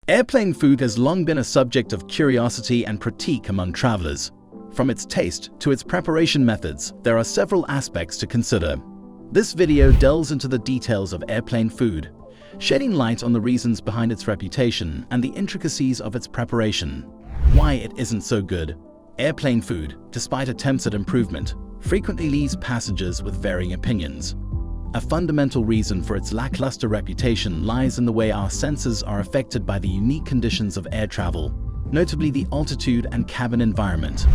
Airplane food has long been a subject of curiosity and critique among travelers. From its taste to its preparation methods, there are several aspects to consider. This video delves into the details of airplane food, shedding light on the reasons behind its reputation and the intricacies of its preparation. Why it isn't so good. Airplane food, despite attempts at improvement, frequently leaves passengers with varying opinions. A fundamental reason for its lackluster reputation lies in the way our senses are affected by the unique conditions of air travel, notably the altitude and cabin environment.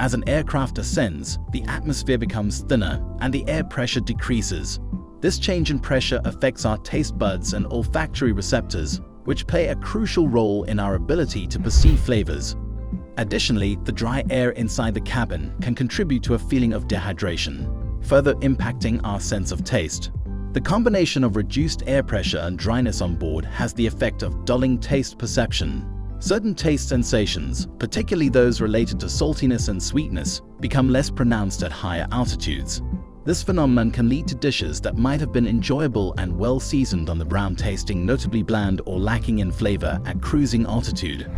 As an aircraft ascends, the atmosphere becomes thinner and the air pressure decreases. This change in pressure affects our taste buds and olfactory receptors, which play a crucial role in our ability to perceive flavors. Additionally, the dry air inside the cabin can contribute to a feeling of dehydration, further impacting our sense of taste. The combination of reduced air pressure and dryness on board has the effect of dulling taste perception. Certain taste sensations, particularly those related to saltiness and sweetness, become less pronounced at higher altitudes. This phenomenon can lead to dishes that might have been enjoyable and well seasoned on the ground tasting notably bland or lacking in flavor at cruising altitude.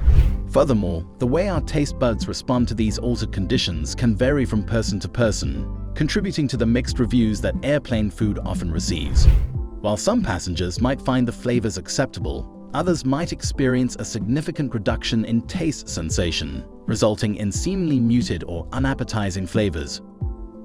Furthermore, the way our taste buds respond to these altered conditions can vary from person to person, contributing to the mixed reviews that airplane food often receives. While some passengers might find the flavors acceptable, others might experience a significant reduction in taste sensation, resulting in seemingly muted or unappetizing flavors.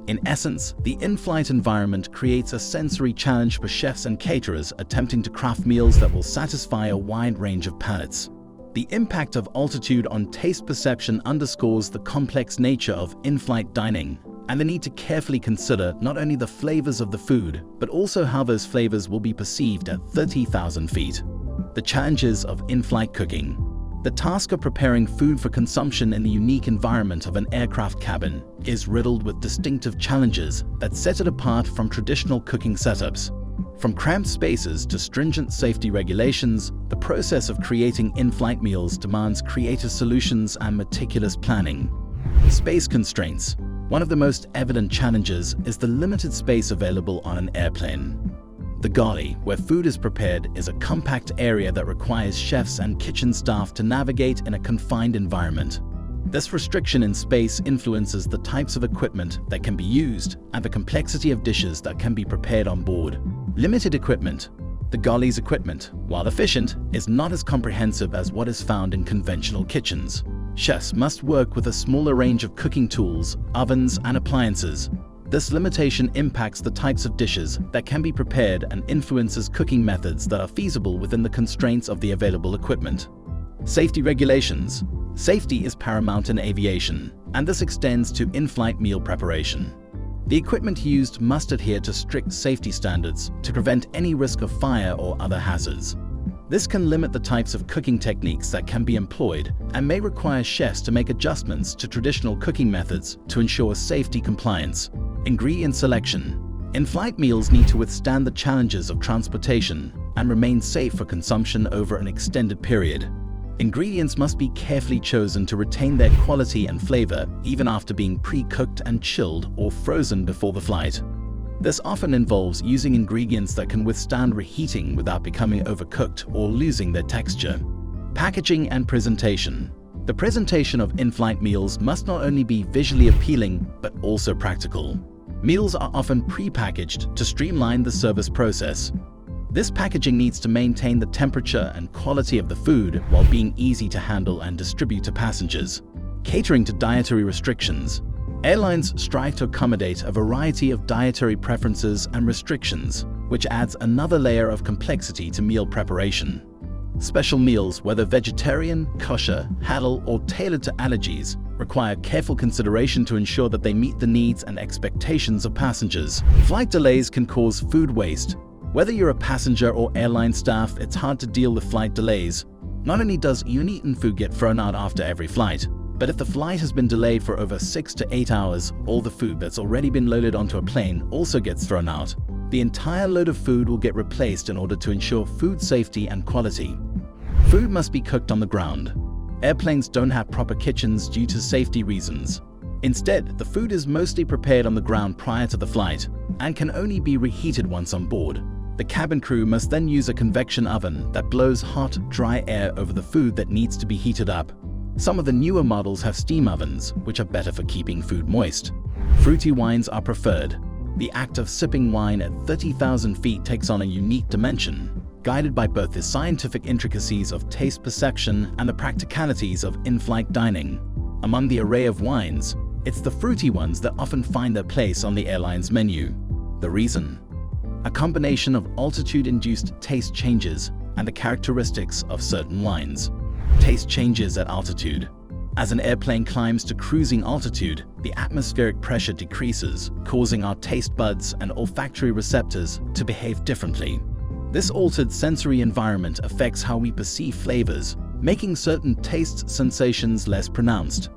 In essence, the in-flight environment creates a sensory challenge for chefs and caterers attempting to craft meals that will satisfy a wide range of palates. The impact of altitude on taste perception underscores the complex nature of in-flight dining and the need to carefully consider not only the flavors of the food, but also how those flavors will be perceived at 30,000 feet. The challenges of in-flight cooking. The task of preparing food for consumption in the unique environment of an aircraft cabin is riddled with distinctive challenges that set it apart from traditional cooking setups. From cramped spaces to stringent safety regulations, the process of creating in-flight meals demands creative solutions and meticulous planning. Space constraints. One of the most evident challenges is the limited space available on an airplane. The galley, where food is prepared, is a compact area that requires chefs and kitchen staff to navigate in a confined environment. This restriction in space influences the types of equipment that can be used and the complexity of dishes that can be prepared on board. Limited equipment. The galley's equipment, while efficient, is not as comprehensive as what is found in conventional kitchens. Chefs must work with a smaller range of cooking tools, ovens, and appliances. This limitation impacts the types of dishes that can be prepared and influences cooking methods that are feasible within the constraints of the available equipment. Safety regulations. Safety is paramount in aviation, and this extends to in-flight meal preparation. The equipment used must adhere to strict safety standards to prevent any risk of fire or other hazards. This can limit the types of cooking techniques that can be employed and may require chefs to make adjustments to traditional cooking methods to ensure safety compliance. Ingredient selection. In-flight meals need to withstand the challenges of transportation and remain safe for consumption over an extended period. Ingredients must be carefully chosen to retain their quality and flavor even after being pre-cooked and chilled or frozen before the flight. This often involves using ingredients that can withstand reheating without becoming overcooked or losing their texture. Packaging and presentation. The presentation of in-flight meals must not only be visually appealing, but also practical. Meals are often pre-packaged to streamline the service process. This packaging needs to maintain the temperature and quality of the food while being easy to handle and distribute to passengers. Catering to dietary restrictions. Airlines strive to accommodate a variety of dietary preferences and restrictions, which adds another layer of complexity to meal preparation. Special meals, whether vegetarian, kosher, halal, or tailored to allergies, require careful consideration to ensure that they meet the needs and expectations of passengers. Flight delays can cause food waste. Whether you're a passenger or airline staff, it's hard to deal with flight delays. Not only does uneaten food get thrown out after every flight, but if the flight has been delayed for over 6 to 8 hours, all the food that's already been loaded onto a plane also gets thrown out. The entire load of food will get replaced in order to ensure food safety and quality. Food must be cooked on the ground. Airplanes don't have proper kitchens due to safety reasons. Instead, the food is mostly prepared on the ground prior to the flight and can only be reheated once on board. The cabin crew must then use a convection oven that blows hot, dry air over the food that needs to be heated up. Some of the newer models have steam ovens, which are better for keeping food moist. Fruity wines are preferred. The act of sipping wine at 30,000 feet takes on a unique dimension, guided by both the scientific intricacies of taste perception and the practicalities of in-flight dining. Among the array of wines, it's the fruity ones that often find their place on the airline's menu. The reason? A combination of altitude-induced taste changes and the characteristics of certain wines. Taste changes at altitude. As an airplane climbs to cruising altitude, the atmospheric pressure decreases, causing our taste buds and olfactory receptors to behave differently. This altered sensory environment affects how we perceive flavors, making certain taste sensations less pronounced.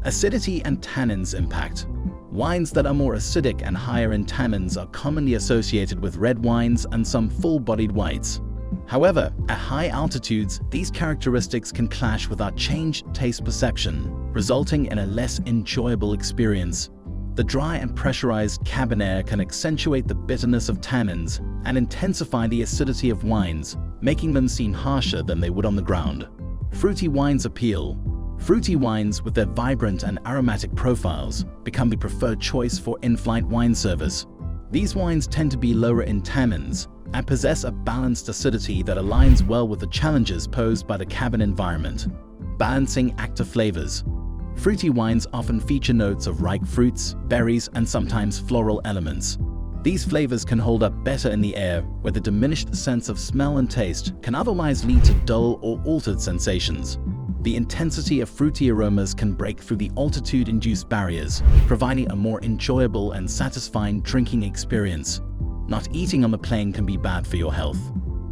Acidity and tannins impact. Wines that are more acidic and higher in tannins are commonly associated with red wines and some full-bodied whites. However, at high altitudes, these characteristics can clash with our changed taste perception, resulting in a less enjoyable experience. The dry and pressurized cabin air can accentuate the bitterness of tannins and intensify the acidity of wines, making them seem harsher than they would on the ground. Fruity wines appeal. Fruity wines with their vibrant and aromatic profiles become the preferred choice for in-flight wine service. These wines tend to be lower in tannins and possess a balanced acidity that aligns well with the challenges posed by the cabin environment. Balancing active flavors. Fruity wines often feature notes of ripe fruits, berries, and sometimes floral elements. These flavors can hold up better in the air, where the diminished sense of smell and taste can otherwise lead to dull or altered sensations. The intensity of fruity aromas can break through the altitude-induced barriers, providing a more enjoyable and satisfying drinking experience. Not eating on the plane can be bad for your health.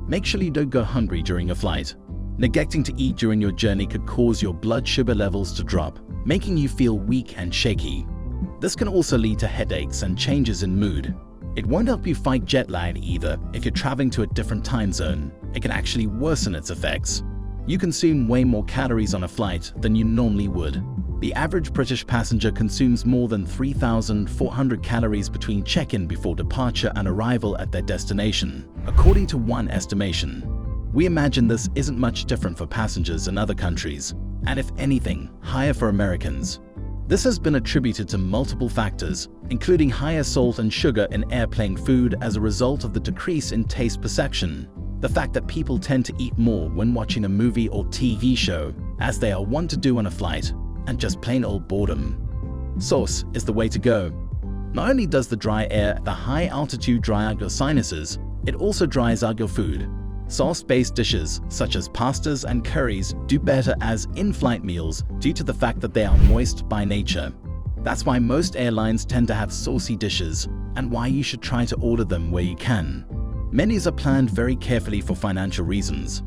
Make sure you don't go hungry during a flight. Neglecting to eat during your journey could cause your blood sugar levels to drop, making you feel weak and shaky. This can also lead to headaches and changes in mood. It won't help you fight jet lag either if you're traveling to a different time zone. It can actually worsen its effects. You consume way more calories on a flight than you normally would. The average British passenger consumes more than 3,400 calories between check-in before departure and arrival at their destination, according to one estimation. We imagine this isn't much different for passengers in other countries, and if anything, higher for Americans. This has been attributed to multiple factors, including higher salt and sugar in airplane food as a result of the decrease in taste perception, the fact that people tend to eat more when watching a movie or TV show, as they are wont to do on a flight, and just plain old boredom. Sauce is the way to go. Not only does the dry air at the high altitude dry out your sinuses, it also dries out your food. Sauce-based dishes, such as pastas and curries, do better as in-flight meals due to the fact that they are moist by nature. That's why most airlines tend to have saucy dishes, and why you should try to order them where you can. Menus are planned very carefully for financial reasons.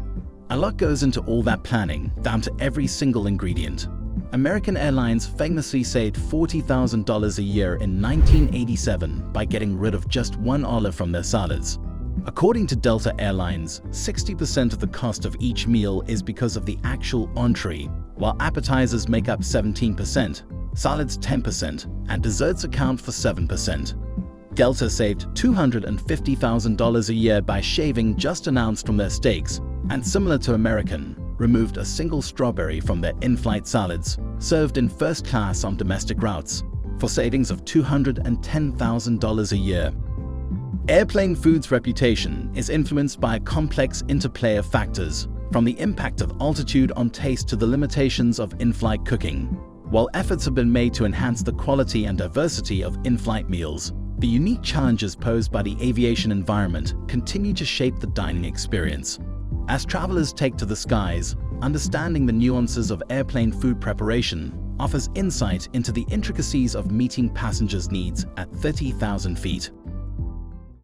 A lot goes into all that planning, down to every single ingredient. American Airlines famously saved $40,000 a year in 1987 by getting rid of just one olive from their salads. According to Delta Airlines, 60% of the cost of each meal is because of the actual entree, while appetizers make up 17%, salads 10%, and desserts account for 7%. Delta saved $250,000 a year by shaving just an ounce from their steaks, and similar to American, removed a single strawberry from their in-flight salads, served in first class on domestic routes, for savings of $210,000 a year. Airplane food's reputation is influenced by a complex interplay of factors, from the impact of altitude on taste to the limitations of in-flight cooking. While efforts have been made to enhance the quality and diversity of in-flight meals, the unique challenges posed by the aviation environment continue to shape the dining experience. As travelers take to the skies, understanding the nuances of airplane food preparation offers insight into the intricacies of meeting passengers' needs at 30,000 feet.